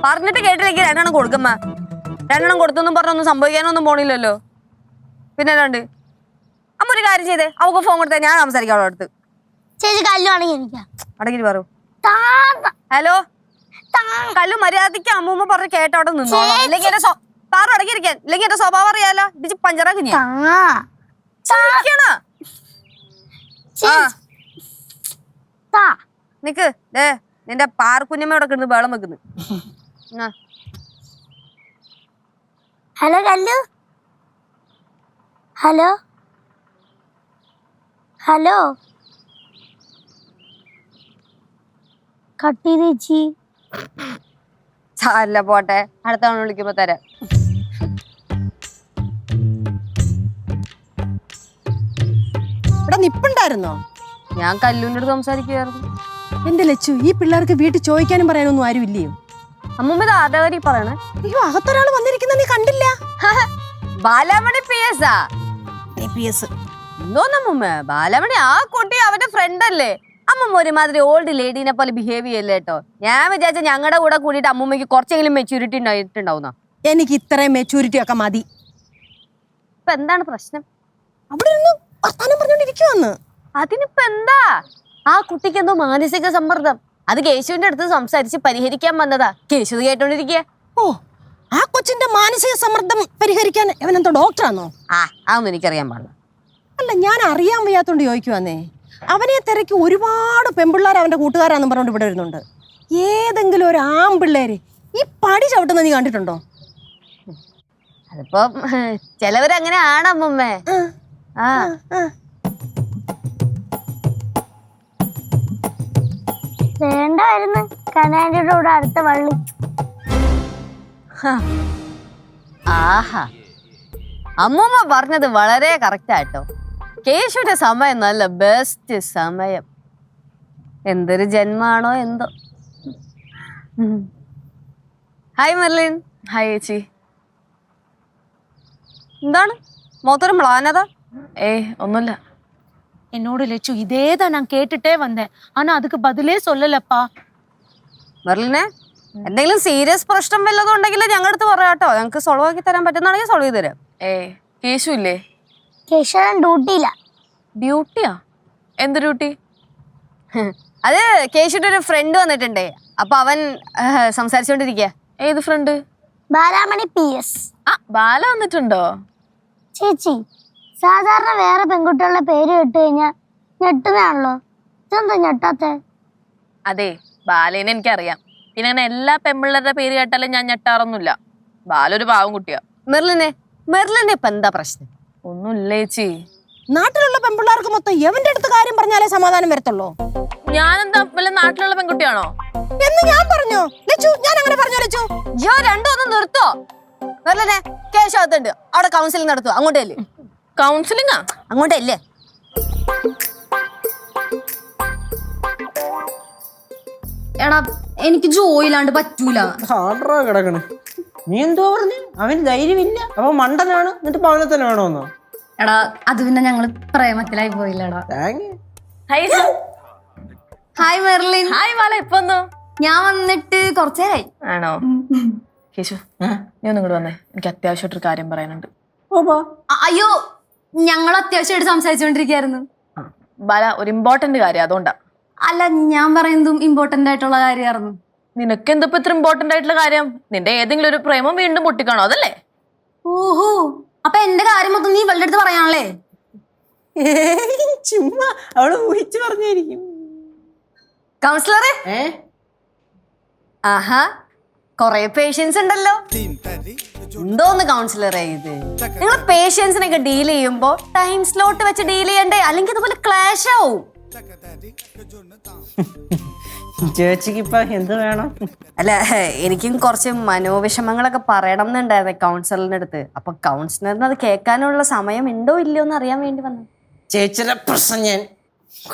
പറഞ്ഞിട്ട് കേട്ടില്ലെങ്കിൽ 2 എണ്ണം കൊടുക്കമ്മ. 2 എണ്ണം കൊടുത്തൊന്നും പറഞ്ഞൊന്നും സംഭവിക്കാനൊന്നും പോണില്ലല്ലോ. പിന്നെ അല്ലാണ്ട് അമ്മ ഒരു കാര്യം ചെയ്തേ, അവൾക്ക് ഫോൺ കൊടുത്തേ, ഞാൻ സംസാരിക്കാം അവളുടെ അടുത്ത്. അടങ്ങിട്ട് പറയൂ. ഹലോ കല്ലു, മര്യാദയ്ക്ക് അമ്മൂമ്മ പറഞ്ഞ് കേട്ട അവിടെ നിന്നോ. ഇല്ലെങ്കിൽ എന്റെ കാറ് അടങ്ങിയിരിക്കാൻ, ഇല്ലെങ്കിൽ എന്റെ സ്വഭാവം അറിയാലോ. ഇത് പഞ്ചറാക്കി നിക്ക്. നിന്റെ പാർക്കുഞ്ഞമ്മയോടെ കിടന്ന് വെള്ളം വെക്കുന്നു. ഹലോ കല്ലു. ഹലോ ഹലോ കട്ടിരിച്ചി സാരല്ല, പോട്ടെ. അടുത്ത തവണ വിളിക്കുമ്പോ തരാം. ഇവിടെ നിപ്പുണ്ടായിരുന്നോ? ഞാൻ കല്ലൂന്റെ അടുത്ത് സംസാരിക്കുകയായിരുന്നു. എന്റെ ലച്ചു, ഈ പിള്ളേർക്ക് വീട്ടിൽ ചോദിക്കാനും പറയാനൊന്നും ആരും ഇല്ലയോ? അമ്മൂമ്മ ഇത് ആദാവരി പറയണേ. അയ്യോ, അകത്തൊരാൾ വന്നിരിക്കുന്ന നീ കണ്ടില്ല? ബാലാമണി PS എന്തോന്നമ്മൂമ്മ ബാലാമണി? ആ കുട്ടി അവന്റെ ഫ്രണ്ട് അല്ലേ. അമ്മൂമ്മ ഒരുമാതിരി ഓൾഡ് ലേഡീനെ പോലെ ബിഹേവ് ചെയ്യല്ലേ കേട്ടോ. ഞാൻ വിചാരിച്ച ഞങ്ങളുടെ കൂടെ കൂടിയിട്ട് അമ്മൂമ്മക്ക് കുറച്ചെങ്കിലും മെച്യൂരിറ്റി ഉണ്ടായിട്ടുണ്ടാവുന്ന. എനിക്ക് ഇത്രയും മെച്യൂരിറ്റി ഒക്കെ മതി. ഇപ്പൊ എന്താണ് പ്രശ്നം? അവിടെ ഇരുന്ന് വർത്താനം പറഞ്ഞോണ്ടിരിക്കുവന്ന്. അതിനിപ്പോ എന്താ? ആ കുട്ടിക്ക് എന്തോ മാനസിക സമ്മർദ്ദം. അത് കേശുവിന്റെ അടുത്ത് സംസാരിച്ച് പരിഹരിക്കാൻ വന്നതാ. കേശു കേട്ടോണ്ടിരിക്കുക. ഓ, ആ കൊച്ചിന്റെ മാനസിക സമ്മർദ്ദം പരിഹരിക്കാൻ അവനെന്തോ ഡോക്ടറാണോ? അതൊന്നും എനിക്കറിയാൻ പാടില്ല. അല്ല, ഞാൻ അറിയാൻ വയ്യാത്തോണ്ട് ചോദിക്കുവന്നേ. അവനെ തിരക്കി ഒരുപാട് പെൺപിള്ളേർ അവന്റെ കൂട്ടുകാരാന്നും പറഞ്ഞോണ്ട് ഇവിടെ വരുന്നുണ്ട്. ഏതെങ്കിലും ഒരു ആൺപിള്ളേര് ഈ പടി ചവിട്ടുന്ന നീ കണ്ടിട്ടുണ്ടോ? അതിപ്പോ ചിലവരങ്ങനെ ആണ് അമ്മൂമ്മേ. വേണ്ടായിരുന്നു കനാൻഡിയുടെ കൂടെ അടുത്ത വള്ളി. ആഹാ, അമ്മൂമ്മ പറഞ്ഞത് വളരെ കറക്റ്റ് ആട്ടോ. കേശുവിന്റെ സമയം നല്ല ബെസ്റ്റ് സമയം. എന്തൊരു ജന്മാണോ എന്തോ. Hi Merlin. ഹായ് ചേച്ചി. എന്താണ് മൊത്തം പ്ലാനത? ഒന്നുമില്ല. என்னோட லட்சு இதேதான் நான் கேட்டுட்டே வந்தேன். ஆனா அதுக்கு பதிலே சொல்லலப்பா. മെർലിനെ, എന്തെങ്കിലും സീരിയസ് പ്രശ്നം വല്ലതും ഉണ്ടെങ്കിൽ ഞങ്ങളുടെ അടുത്ത് പറയാട്ടോ. ഞങ്ങൾക്ക് സോൾവ് ആക്കി തരാൻ പറ്റുന്നാണെങ്കിൽ സോൾവ് ചെയ്ത് തരാം. കേശു ഇല്ലേ? കേശവൻ ഡ്യൂട്ടിയില്ല. ഡ്യൂട്ടിയാ? എന്ത് ഡ്യൂട്ടി? അത് കേശുവിന്റെ ഒരു ഫ്രണ്ട് വന്നിട്ടുണ്ടേ. അപ്പൊ അവൻ സംസാരിച്ചോണ്ടിരിക്കുക. ഏത് ഫ്രണ്ട്? ബാലാമണി PS. ബാല വന്നിട്ടുണ്ടോ? ചേച്ചി, സാധാരണ വേറെ പെൺകുട്ടികളുടെ പേര് കേട്ട് കഴിഞ്ഞാൽ ഞെട്ടുന്നതാണല്ലോ. ഇതെന്താ ഞെട്ടാത്തെ? അതെ, ബാലേനെ എനിക്കറിയാം. പിന്നെ അങ്ങനെ എല്ലാ പെൺപിള്ളേരുടെ പേര് കേട്ടാലും ഞാൻ ഞെട്ടാറൊന്നുമില്ല. ബാലൊരു പാവം കുട്ടിയാ. മെർലിന്റെ ഇപ്പൊ എന്താ പ്രശ്നം? ഒന്നുമില്ല ചേച്ചി. നാട്ടിലുള്ള പെൺപിള്ളേർക്ക് മൊത്തം എവന്റെ അടുത്ത് കാര്യം പറഞ്ഞാലേ സമാധാനം വരത്തുള്ളൂ. ഞാനെന്താ വല്ല നാട്ടിലുള്ള പെൺകുട്ടിയാണോ എന്ന് ഞാൻ പറഞ്ഞോ ലച്ചു? ഞാൻ അങ്ങനെ പറഞ്ഞോ ലച്ചു? ജോ രണ്ടും ഒന്ന് നിർത്തോ. മെർലിനെ, കേശവത്തുണ്ട്, അവിടെ കൗൺസിലിംഗ് നടത്തുക. അങ്ങോട്ടല്ലേ? കൗൺസിലിംഗാ? അങ്ങോട്ടല്ലേ? എടാ, എനിക്ക് ജോയിലാണ്ട് പറ്റൂല. ഹാർഡറാ കിടക്കണ്. നീ എന്തോ പറഞ്ഞു? അവന് ധൈര്യമില്ല, അപ്പൊ മണ്ടനാണ്, എന്നിട്ട് അവനെ തന്നെ വേണമെന്നോ? എടാ, അത് പിന്നെ ഞങ്ങള് പ്രേമത്തിലായി പോയില്ലടാ. Hi Merlin. ഹായ് ബാല. ഇപ്പൊ വന്നോ? ഞാൻ വന്നിട്ട് കുറച്ചേരായി. ആണോ? കേശു, നീ ഒന്നും കൂടെ വന്നേ. എനിക്ക് അത്യാവശ്യമായിട്ടൊരു കാര്യം പറയാനുണ്ട്. അയ്യോ, ഞങ്ങൾ അത്യാവശ്യമായിട്ട് സംസാരിച്ചോണ്ടിരിക്കായിരുന്നു. ബാല, ഒരു ഇമ്പോർട്ടന്റ് കാര്യം, അതുകൊണ്ടാ. അല്ല, ഞാൻ പറയുന്നതും ഇമ്പോർട്ടന്റ് ആയിട്ടുള്ള കാര്യമായിരുന്നു. നിനക്ക് എന്തപ്പോ ഇത്ര ഇമ്പോർട്ടന്റ് ആയിട്ടുള്ള കാര്യം? നിന്റെ ഏതെങ്കിലും ഒരു പ്രേമം വീണ്ടും പൊട്ടിക്കാണോ? അതല്ലേ? ഓഹോ, അപ്പൊ എന്റെ കാര്യം മൊത്തം നീ ഇവളുടെ അടുത്ത് പറയാണല്ലേ? ചുമ്മാ അവള് ഊഹിച്ചു പറഞ്ഞായിരിക്കും. കൗൺസിലറെ, ആഹാ, കൊറേ പേഷ്യൻസ് ഉണ്ടല്ലോ. എന്തോന്ന് കൗൺസിലറെ ഇത്? നിങ്ങൾ പേഷ്യൻസിനൊക്കെ ഡീൽ ചെയ്യുമ്പോ ടൈം സ്ലോട്ട് വെച്ച് ഡീൽ ചെയ്യണ്ടേ? അല്ലെങ്കിൽ അതുപോലെ ക്ലാഷ് ആവും. ചേച്ചിക്ക് ഇപ്പൊ എന്ത് വേണം? അല്ല, എനിക്കും കുറച്ച് മനോവിഷമങ്ങളൊക്കെ പറയണം എന്നുണ്ടായിരുന്നു കൗൺസിലറിന്റെ അടുത്ത്. അപ്പൊ കൗൺസിലറിന് അത് കേൾക്കാനുള്ള സമയം ഉണ്ടോ ഇല്ലയോ എന്ന് അറിയാൻ വേണ്ടി വന്നു. ചേച്ചിയുടെ പ്രശ്നം ഞാൻ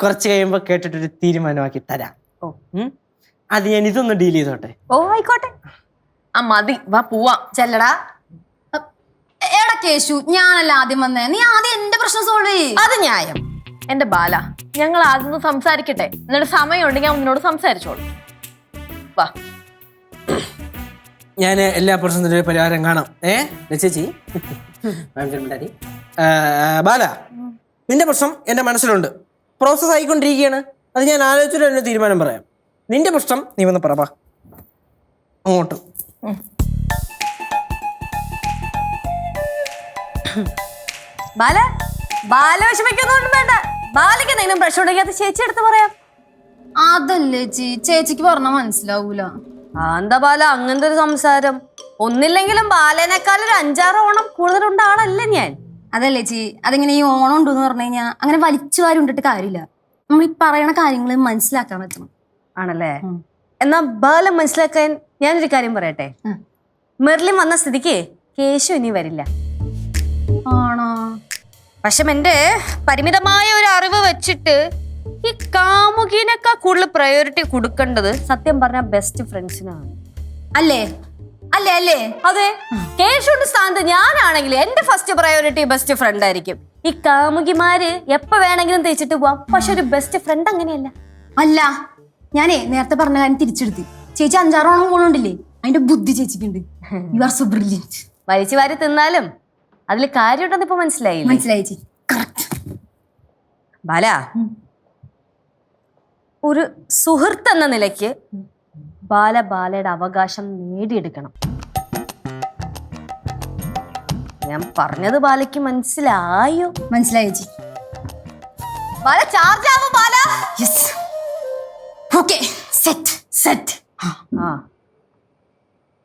കുറച്ച് കഴിയുമ്പോ കേട്ടിട്ടൊരു തീരുമാനമാക്കി തരാം. അത് ഞാൻ ഇതൊന്ന് ഡീൽ ചെയ്തോട്ടെ. ആയിക്കോട്ടെ. മതി, വാ പോവാ. ചെല്ലടാ. എടാ കേശു, ഞാനല്ല ആദ്യം വന്നേ. നീ ആദ്യം എന്റെ പ്രശ്നം സോൾവ് ചെയ്യ്. അത് ന്യായം. എന്റെ ബാല, ഞങ്ങൾ ആദ്യം സംസാരിക്കട്ടെ. എന്നിട്ട് സമയമുണ്ടെങ്കിൽ ഞാൻ നിന്നോട് സംസാരിച്ചോളൂ. വാ. ഞാൻ എല്ലാ പ്രശ്നത്തിനും ഒരു പരിഹാരം കാണാം. ചേച്ചി ബാല, നിന്റെ പ്രശ്നം എന്റെ മനസ്സിലുണ്ട്, പ്രോസസ് ആയിക്കൊണ്ടിരിക്കുകയാണ്. അത് ഞാൻ ആലോചിച്ചിട്ട് എന്നെ തീരുമാനം പറയാം. നിന്റെ പ്രശ്നം നീ വന്ന് പറ അങ്ങോട്ട്. ബാല ബാല വിഷമിക്കൊന്നും വേണ്ട. ബാലയ്ക്ക് എന്തെങ്കിലും പ്രശ്നം ഉണ്ടെങ്കിൽ അത് ചേച്ചി എടുത്ത് പറയാം. അതല്ലേ ചേച്ചിക്ക് പറഞ്ഞാൽ മനസ്സിലാവൂല. എന്താ ബാല അങ്ങനത്തെ ഒരു സംസാരം? ഒന്നില്ലെങ്കിലും ബാലേനേക്കാൾ ഒരു 5-6 ഓണം കൂടുതലുണ്ട ആളല്ലേ ഞാൻ. അതല്ലേ അതിങ്ങനെ ഈ ഓണം ഉണ്ടെന്ന് പറഞ്ഞു കഴിഞ്ഞാൽ അങ്ങനെ വലിച്ചു വാരി ഉണ്ടിട്ട് കാര്യമില്ല. നമ്മൾ ഈ പറയണ കാര്യങ്ങൾ മനസ്സിലാക്കാൻ പറ്റണം. ആണല്ലേ? എന്നാ ബാല മനസ്സിലാക്കാൻ ഞാനൊരു കാര്യം പറയട്ടെ. മെർലിൻ വന്ന സ്ഥിതിക്ക് കേശു ഇനി വരില്ല. ആണോ? പക്ഷെ എന്റെ പരിമിതമായ ഒരു അറിവ് വെച്ചിട്ട് ഈ കാമുകിനേക്കാൾ കൂടുതൽ പ്രയോറിറ്റി കൊടുക്കേണ്ടത് സത്യം പറഞ്ഞ ബെസ്റ്റ് ഫ്രണ്ട്സിനാണ്. അല്ലേ അല്ലേ അല്ലേ? അതെ, കേശുവിന്റെ സ്ഥാനത്ത് ഞാനാണെങ്കിൽ എന്റെ ഫസ്റ്റ് പ്രയോറിറ്റി ബെസ്റ്റ് ഫ്രണ്ട് ആയിരിക്കും. ഈ കാമുകിമാര് എപ്പോ വേണമെങ്കിലും തേച്ചിട്ട് പോവാം, പക്ഷെ ഒരു ബെസ്റ്റ് ഫ്രണ്ട് അങ്ങനെയല്ല. അല്ല, ഞാനേ നേരത്തെ പറഞ്ഞ കാര്യം തിരിച്ചെടുത്ത്. ചേച്ചി 5-6 ഓണം പോലുണ്ടില്ലേ, അതിന്റെ ബുദ്ധി ചേച്ചിക്കുണ്ട്. You are so brilliant. വലിച്ചു വാരി തിന്നാലും അതിൽ കാര്യമുണ്ടെന്ന് ഇപ്പൊ മനസ്സിലായി. മനസ്സിലായി ചേച്ചി. കറക്റ്റ്. ബാല, ഒരു സുഹൃത്ത് എന്ന നിലയ്ക്ക് ബാലയുടെ അവകാശം നേടിയെടുക്കണം. ഞാൻ പറഞ്ഞത് ബാലയ്ക്ക് മനസ്സിലായോ? മനസ്സിലായി ചേച്ചി. ബാല ചാർജ് ആവും ബാല. യെസ്. Okay, set set. ആ